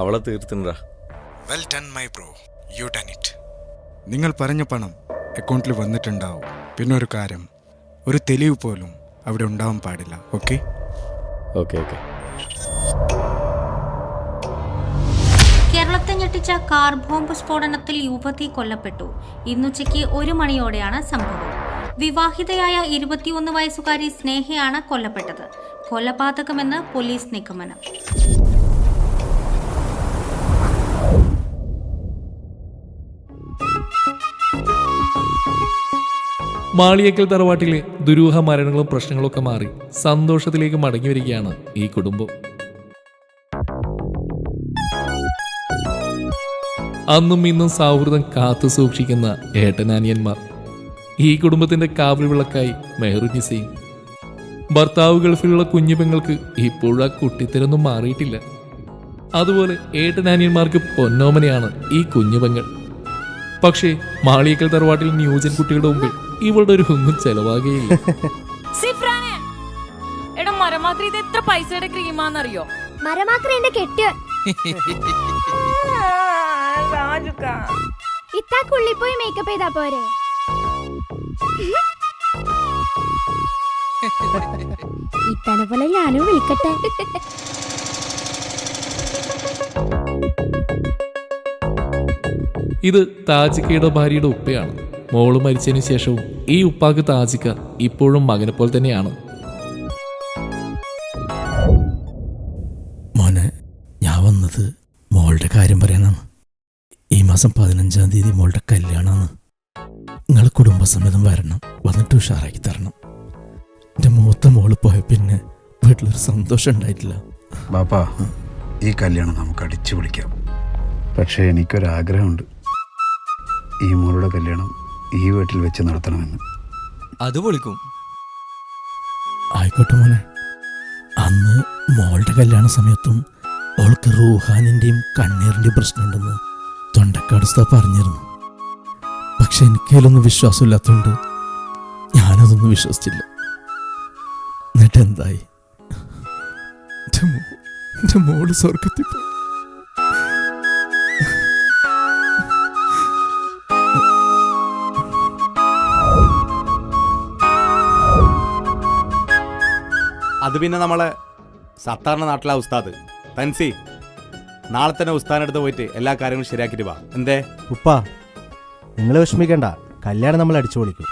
അവളെ തീർത്തിണ്ടാ. Well done my bro, you done it. നിങ്ങൾ പറഞ്ഞ പണം അക്കൗണ്ടിൽ വന്നിട്ടുണ്ടാവും. പിന്നെ ഒരു കാര്യം, ഒരു തെളിവ് പോലും അവിടെ ഉണ്ടാവാൻ പാടില്ല. Okay okay okay. കേരളത്തെ ഞെട്ടിച്ച കാർ ബോംബ് സ്ഫോടനത്തിൽ യുവതി കൊല്ലപ്പെട്ടു. ഇന്നുച്ചയ്ക്ക് 1 മണിയോടെയാണ് സംഭവം. വിവാഹിതയായ 21 വയസ്സുകാരി സ്നേഹയാണ് കൊല്ലപ്പെട്ടത്. കൊലപാതകമെന്ന് പോലീസ് നിഗമനം. മാളിയേക്കൽ തറവാട്ടിലെ ദുരൂഹ മരണങ്ങളും പ്രശ്നങ്ങളൊക്കെ മാറി സന്തോഷത്തിലേക്ക് മടങ്ങി വരികയാണ് ഈ കുടുംബം. അന്നും ഇന്നും സൗഹൃദം കാത്തു സൂക്ഷിക്കുന്ന ഏട്ടനാനിയന്മാർ. ഈ കുടുംബത്തിന്റെ കാവൽ വിളക്കായി മെഹറുനിസയും. ഭർത്താവ് ഗൾഫിലുള്ള കുഞ്ഞു പെങ്ങൾക്ക് ഇപ്പോഴും ആ കുട്ടിത്തരൊന്നും മാറിയിട്ടില്ല. അതുപോലെ ഏട്ടനാനിയന്മാർക്ക് പൊന്നോമനയാണ് ഈ കുഞ്ഞു പെങ്ങൾ. പക്ഷേ മാളിയേക്കൽ തറവാട്ടിൽ ന്യൂജൻ കുട്ടികളുടെ മുമ്പിൽ ഇവളുടെ ഒരു ഒന്നും ചെലവാകുകയില്ല. എത്ര പൈസയുടെ ക്രീമാന്നറിയോ? ഇത്താക്കുള്ളിൽ പോയി മേക്കപ്പ് ചെയ്താ പോരെ? ഇത്തനെ പോലെ ഞാനും വിളിക്കട്ടെ. ഇത് താജിക്കയുടെ ഭാര്യയുടെ ഉപ്പയാണ്. മോള് മരിച്ചതിന് ശേഷവും ഈ ഉപ്പാക്ക് താജിക്ക ഇപ്പോഴും മകനെ പോലെ തന്നെയാണ്. മോനെ, ഞാൻ വന്നത് മോളുടെ കാര്യം പറയാനാണ്. ഈ മാസം 15-ാം തീയതി മോളുടെ കല്യാണമാണ്. നിങ്ങൾ കുടുംബസമേതം വരണം, വന്നിട്ട് ഉഷാറാക്കി തരണം. എൻ്റെ മൂത്ത മോള് പോയ പിന്നെ വീട്ടിലൊരു സന്തോഷം ഉണ്ടായിട്ടില്ല. ബാപ്പാ, ഈ കല്യാണം നമുക്ക് അടിച്ചു വിളിക്കാം. പക്ഷേ എനിക്കൊരാഗ്രഹമുണ്ട്, ഈ മോളുടെ കല്യാണം ഈ വീട്ടിൽ വെച്ച് നടത്തണമെന്ന്. അത് പൊളിക്കും. ആയിക്കോട്ടെ മോനെ. അന്ന് മോളുടെ കല്യാണ സമയത്തും അവൾക്ക് റൂഹാനിൻ്റെയും കണ്ണീറിൻ്റെയും പ്രശ്നമുണ്ടെന്ന് തൊണ്ടക്കാട് ഉസ്താദ് പറഞ്ഞിരുന്നു. പക്ഷെ എനിക്കതിലൊന്നും വിശ്വാസമില്ലാത്തതുകൊണ്ട് ഞാനതൊന്നും വിശ്വസിച്ചില്ല. എന്നിട്ട് എന്തായി? എൻ്റെ മോള് സ്വർഗത്തിൽ പോയി. അത് പിന്നെ നമ്മളെ സത്താറിൻ്റെ നാട്ടിലെ ഉസ്താദ് തൻസി, നാളെ തന്നെ ഉസ്താദിനടുത്ത് പോയിട്ട് എല്ലാ കാര്യങ്ങളും ശരിയാക്കിയിട്ട് വാ. എന്തേ ഉപ്പ, നിങ്ങൾ വിഷമിക്കണ്ട, കല്യാണം നമ്മൾ അടിച്ചു പൊളിക്കും.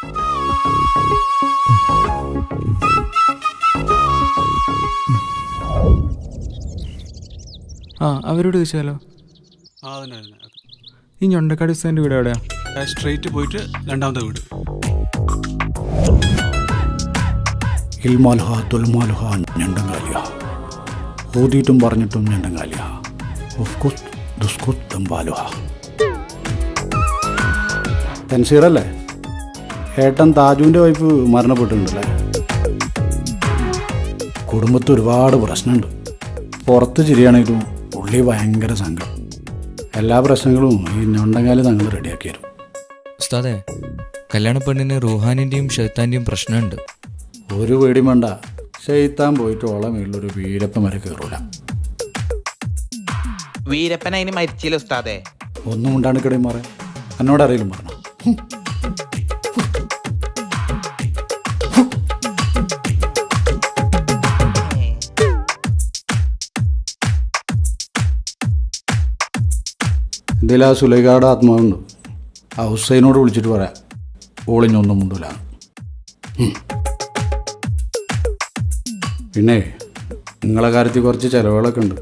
അവരോട് ചോദിച്ചാലോ? ഈ ഞൊണ്ടക്കാട് ഉസ്താദിൻ്റെ വീട് എവിടെയാ? സ്ട്രെയിറ്റ് പോയിട്ട് രണ്ടാമത്തെ വീട്. ഇൽമാൽഹ തുൽമാൽഹ ഞണ്ടങ്കാലിയ, ഓതിയിട്ടും പറഞ്ഞിട്ടും ഞണ്ടങ്കാലിയ, ഉഫ്കുത്ത് ദുസ്കുത്ത് ദംബാലുഹ. തൻസീറല്ലേ? ഏട്ടൻ താജുവിൻ്റെ വൈഫ് മരണപ്പെട്ടിട്ടുണ്ടല്ലേ? കുടുംബത്തിൽ ഒരുപാട് പ്രശ്നമുണ്ട്. പുറത്ത് ചിരിയാണെങ്കിലും ഉള്ളി ഭയങ്കര സങ്കടം. എല്ലാ പ്രശ്നങ്ങളും ഈ ഞൊണ്ടങ്കാലി തങ്ങൾ റെഡിയാക്കി തരും. ഉസ്താദേ, കല്യാണ പെണ്ണിന് റൂഹാനിൻ്റെയും ഷെയ്ത്താൻ്റെയും പ്രശ്നമുണ്ട്. ഒരു പേടിയും വേണ്ട, ഷെയ്ത്താൻ പോയിട്ട് ഓളെ മേളിലൊരു വീരപ്പൻ വരെ കയറൂല. വീരപ്പൻ അതിന് മരിച്ചില്ല ഉസ്താദേ. ഒന്നും ഉണ്ടാണിക്കടയും മാറേ, എന്നോട് അറിയിലും പറഞ്ഞു. ഇതിൽ ആ സുലൈഖയുടെ ആത്മാവുണ്ട്. ആ ഹുസൈനോട് വിളിച്ചിട്ട് പറയാം, ഓളിഞ്ഞൊന്നും മുണ്ടൂല. പിന്നെ നിങ്ങളെ കാര്യത്തിൽ കുറച്ച് ചിലവുകളൊക്കെ ഉണ്ട്.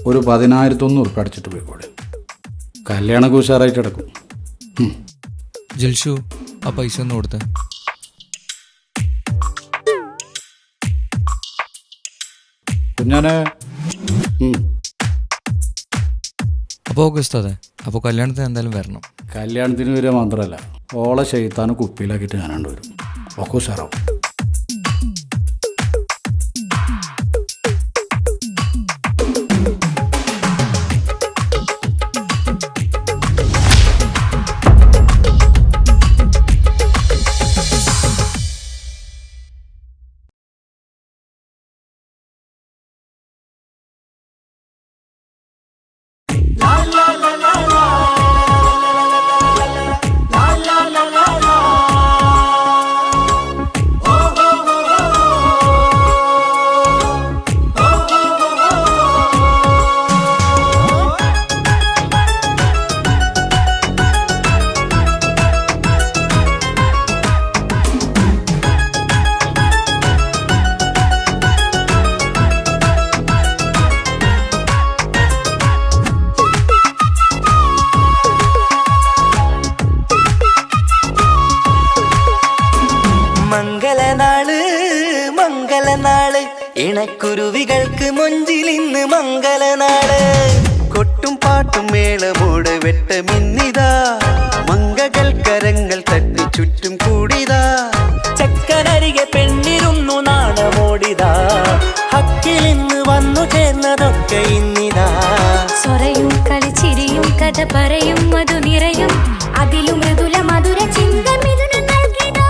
ഒരു 10,100 ഉറുപ്പിക അടിച്ചിട്ട് പോയിക്കോടെ. കല്യാണമൊക്കെ ഉഷാറായിട്ട് കിടക്കും. ജൽഷു, ആ പൈസ ഒന്ന് കൊടുത്തേ. കുഞ്ഞാനെ. അപ്പോൾ ഓക്കെ ഉസ്താദേ, അപ്പോൾ കല്യാണത്തിന് എന്തായാലും വരണം. കല്യാണത്തിന് വരിക മാത്രമല്ല, ഓളെ ഷെയ്ത്താന് കുപ്പിയിലാക്കിയിട്ട് ഞാനാണ്ട് വരും. ഒക്കെ ഉഷാറാവും. ഇണക്കുരുവികൾക്ക് മൊഞ്ചിൽ ഇന്ന് മംഗലനാള് കൊട്ടും പാട്ടും മേളമോട് വെട്ടമിന്നിതാ മംഗകൾ കരങ്ങൾ തട്ടി ചുറ്റും കൂടിതാ ചക്കനരികെ പെണ്ണിരുന്നു നാണമോടിതാ ഹക്കിൽ ഇന്ന് വന്നു ചേർന്നതൊക്കെ ഇന്നിതാ സ്വരയും കളിച്ചിരിയും കഥ പറയും മധു നിറയും അതിലും മൃദുല മധുര ചിന്ത മിഥുനം നൽകിടാ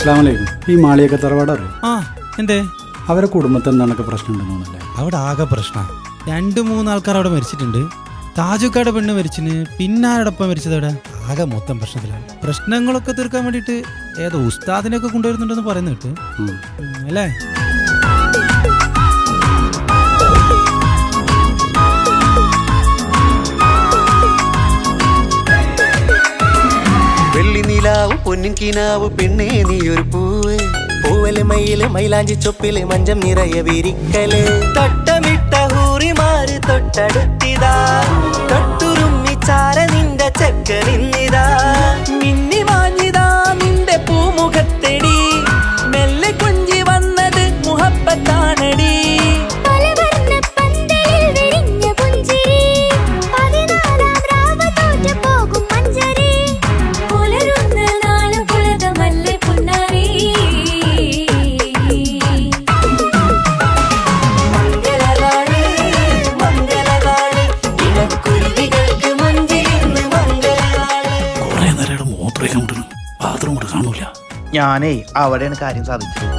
അസ്സലാമലൈക്കും. ഈ മാളിയൊക്കെ തറവാടറിയോ? ആ എന്തേ അവരെ കുടുംബത്തിൽ എന്താണ് പ്രശ്നമുണ്ടെന്നല്ലേ? അവിടെ ആകെ പ്രശ്ന 2-3 ആൾക്കാർ അവിടെ മരിച്ചിട്ടുണ്ട്. താജുക്കാട് പെണ്ണ് മരിച്ചിന്, പിന്നെ ആരോടൊപ്പം മരിച്ചത് അവിടെ ആകെ മൊത്തം പ്രശ്നത്തിലാണ്. പ്രശ്നങ്ങളൊക്കെ തീർക്കാൻ വേണ്ടിയിട്ട് ഏതോ ഉസ്താദിനെയൊക്കെ കൊണ്ടുവരുന്നുണ്ടെന്ന് പറയുന്ന കേട്ട് അല്ലേ? വെള്ളി നിലാവ് പൊന്നിൻ കിനാവ് പെണ്ണേ നീയൊരു പൂവ് പൂവല് മയില് മൈലാഞ്ചി ചൊപ്പില് മഞ്ചം നിറയെ വിരിക്കല് തൊട്ടമിട്ട ഹൂറിമാര് തൊട്ടടുത്തിതാ തൊട്ടുരുമ്മിച്ചാര നിന്റെ ചക്കനിന്നിതാ മിന്നി വാങ്ങിതാ നിന്റെ പൂമുഖത്തെടി മെല്ലെ കൊഞ്ചി വന്നത് മുഹബത്താണടി ഞാനേ അവിടെയാണ് കാര്യം സാധിച്ചത്.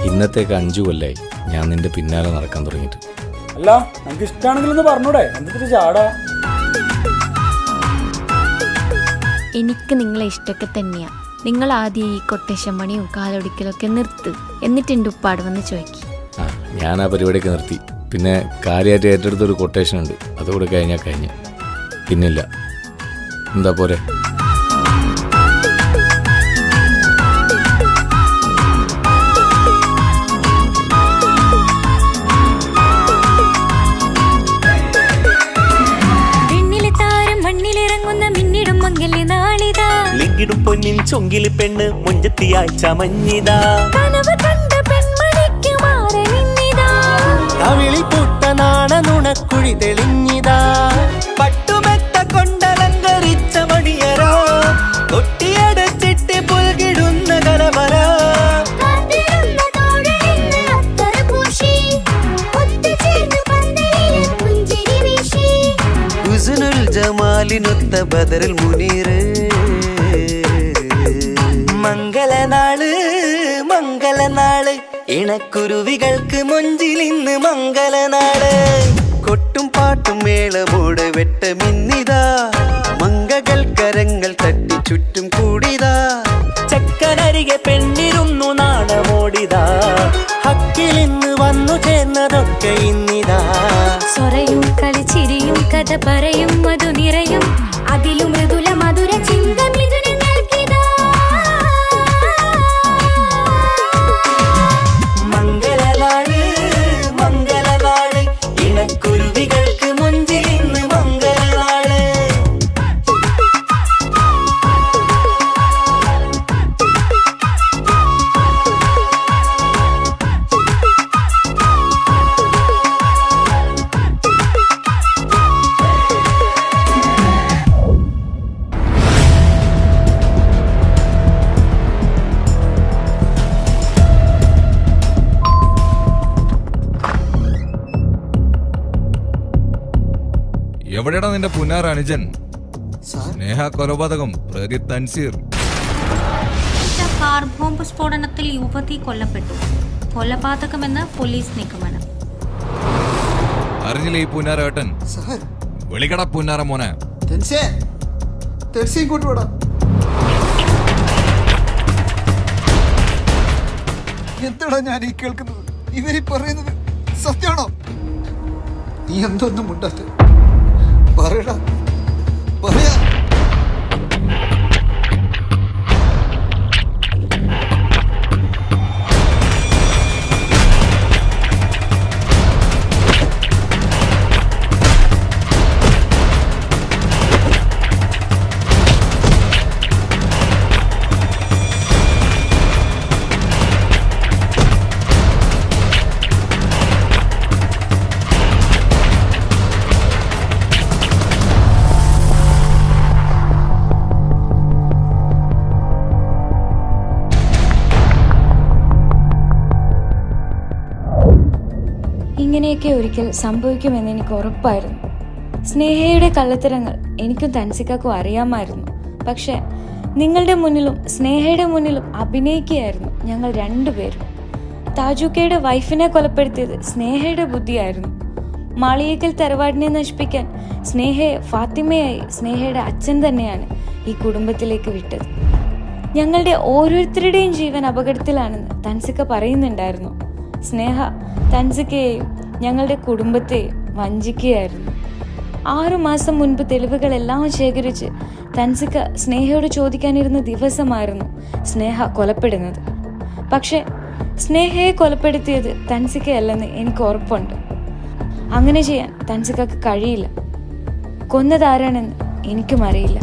ഇന്നത്തേക്ക് 5 കൊല്ലായി ഞാൻ നിന്റെ പിന്നാലെ നടക്കാൻ തുടങ്ങിയിട്ട്. അല്ല നമുക്ക് ഇഷ്ടമാണെങ്കിലൊന്ന് പറഞ്ഞൂടെ, എന്തൊരു ചാടാ. എനിക്ക് നിങ്ങളെ ഇഷ്ടമൊക്കെ തന്നെയാ. നിങ്ങൾ ആദ്യം ഈ കൊട്ടേഷൻ പണിയും കാലൊടിക്കലൊക്കെ നിർത്ത്, എന്നിട്ട് എൻ്റെ ഉപ്പാട് വന്ന് ചോദിക്കും. ഞാൻ ആ പരിപാടിയൊക്കെ നിർത്തി. പിന്നെ കാര്യമായിട്ട് ഏറ്റെടുത്തൊരു കൊട്ടേഷൻ ഉണ്ട്, അതുകൂടെ കഴിഞ്ഞാൽ കഴിഞ്ഞ് പിന്നില്ല. എന്താ പോരെ? ിടും പൊന്നിൻ ചൊങ്കില് പെണ്ണ് മുഞ്ചത്തിയായി ചമഞ്ഞിതാ കവിളിൽ പൂട്ട നാണ നുണക്കുഴി തെളിഞ്ഞിതാ പട്ടുമെത്ത കൊണ്ടലങ്കരിച്ച മണിയറോ കൊട്ടിയടച്ചിട്ട് പുൽകിടുന്ന കലവറ ഹുസ്നുൽ ജമാലിനൊത്ത ബദറിൽ മുനീറ് മംഗലനാള് മംഗലനാള് ഇണക്കുരുവികൾക്ക് മൊഞ്ചിൽ ഇന്ന് മംഗലനാള് കൊട്ടും പാട്ടും മേളമോട് വെട്ടമിന്നിതാ മംഗകൾ കരങ്ങൾ തട്ടി ചുറ്റും കൂടിതാ ചക്കനരികെ പെണ്ണിരുന്നു നാണമോടിതാ ഹക്കിൽ ഇന്ന് വന്നു ചേർന്നതൊക്കെ ഇന്നിതാ സ്വരയും കളിച്ചിരിയും കഥ പറയും മധു നിറയും അതിലും മൃദുല മധുര ചിന്ത മിഥുനം നൽകിടാ മംഗലനാള് മംഗലനാള് ഇണക്കുരുവികൾക്ക് മുഞ്ചിൽ ഇന്ന് മംഗലനാള് എവിടെയാണ് നിന്റെ പുന്നാർ അനുജൻ? സ്നേഹ കൊലപാതകം പ്രതി തൻസീർ. കാർ ബോംബ് സ്ഫോടനത്തിൽ യുവതി കൊല്ലപ്പെട്ടു. കൊലപാതകമെന്ന് പോലീസ് നിഗമനം. അറിഞ്ഞില്ലേ ഈ പുന്നാരേട്ടൻ? വിളിക്കട പുന്നാര മോനെ. എന്താടാ ഞാൻ ഈ കേൾക്കുന്നത്? ഇവരീ പറയുന്നത് സത്യമാണോ? നീ എന്തൊന്നും മുണ്ടാത്ത പറയടാ, പറയാ. ഇങ്ങനെയൊക്കെ ഒരിക്കൽ സംഭവിക്കുമെന്ന് എനിക്ക് ഉറപ്പായിരുന്നു. സ്നേഹയുടെ കള്ളത്തരങ്ങൾ എനിക്കും തൻസിക്കാക്കും അറിയാമായിരുന്നു. പക്ഷെ നിങ്ങളുടെ മുന്നിലും സ്നേഹയുടെ മുന്നിലും അഭിനയിക്കുകയായിരുന്നു ഞങ്ങൾ രണ്ടുപേരും. താജുക്കയുടെ വൈഫിനെ കൊലപ്പെടുത്തിയത് സ്നേഹയുടെ ബുദ്ധിയായിരുന്നു. മാളിയേക്കൽ തറവാടിനെ നശിപ്പിക്കാൻ സ്നേഹയെ ഫാത്തിമയായി സ്നേഹയുടെ അച്ഛൻ തന്നെയാണ് ഈ കുടുംബത്തിലേക്ക് വിട്ടത്. ഞങ്ങളുടെ ഓരോരുത്തരുടെയും ജീവൻ അപകടത്തിലാണെന്ന് തൻസിക്ക പറയുന്നുണ്ടായിരുന്നു. സ്നേഹ തൻസിക്കയെയും ഞങ്ങളുടെ കുടുംബത്തെയും വഞ്ചിക്കുകയായിരുന്നു. 6 മാസം മുൻപ് തെളിവുകളെല്ലാം ശേഖരിച്ച് തൻസിക്ക സ്നേഹയോട് ചോദിക്കാനിരുന്ന ദിവസമായിരുന്നു സ്നേഹ കൊലപ്പെടുന്നത്. പക്ഷെ സ്നേഹയെ കൊലപ്പെടുത്തിയത് തൻസിക്കയല്ലെന്ന് എനിക്ക് ഉറപ്പുണ്ട്. അങ്ങനെ ചെയ്യാൻ തൻസിക്കക്ക് കഴിയില്ല. കൊന്നതാരാണെന്ന് എനിക്കും അറിയില്ല.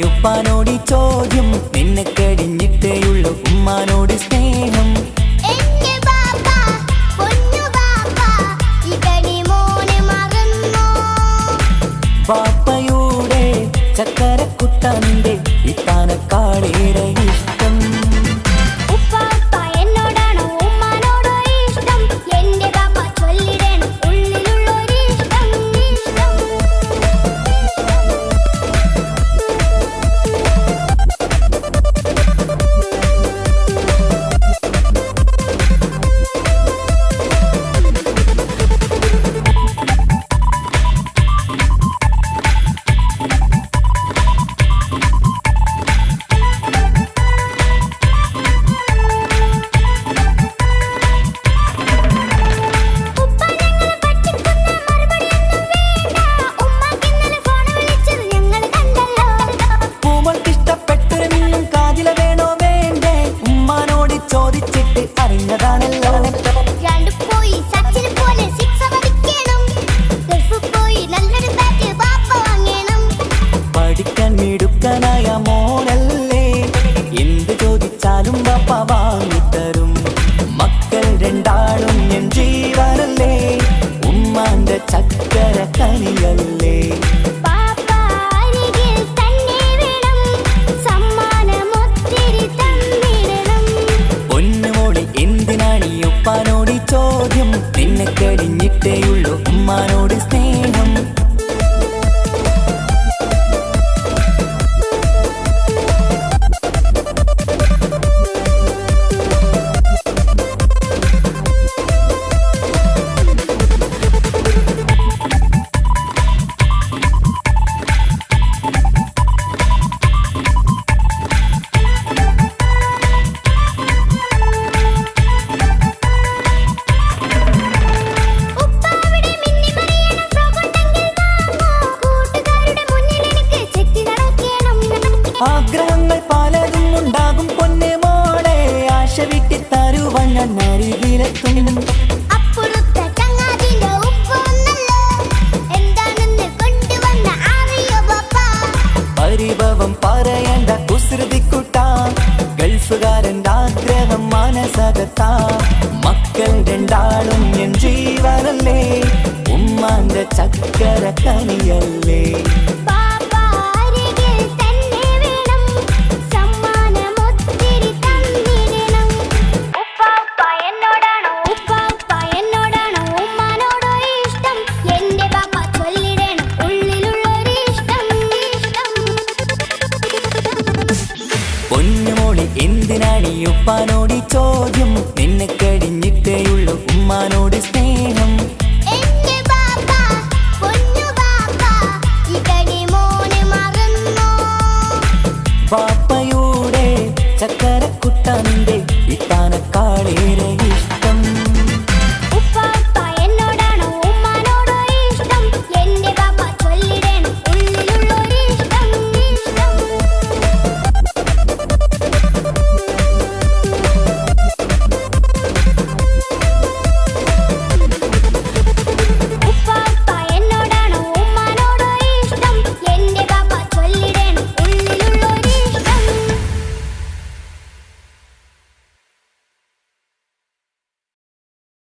ഉപ്പാനോട് ചോദ്യം നിന്നെ കഴിഞ്ഞിട്ടേയുള്ളൂ ഉമ്മാനോട് സ്നേഹം. ബാപ്പയുടെ ചക്കരക്കുട്ടന്റെ ഇത്താനക്കാളേറെ ഇഷ്ടം. ഉമ്മാനോട് സ്നേഹം. ആഗ്രഹങ്ങൾ പലതും ഉണ്ടാകും പൊന്നെ മോളെ, ആശ വിട്ടി തരുവാൻ ഞാൻ അരികിലെത്തും. പരിഭവം പറയണ്ട കുസൃതിക്കുട്ട, ഗൾഫുകാരൻ്റെ ആഗ്രഹം മനസ്സകത്താ. മക്കൾ രണ്ടാളും എൻ ജീവനല്ലേ, ഉമ്മാന്റെ ചക്കര കനിയല്ലേ. പൊന്നുമോളി എന്തിനാണ് ഈ ഉപ്പാനോട് ചോദ്യം, നിന്നെ കഴിഞ്ഞിട്ടേയുള്ളൂ ഉമ്മാനോട്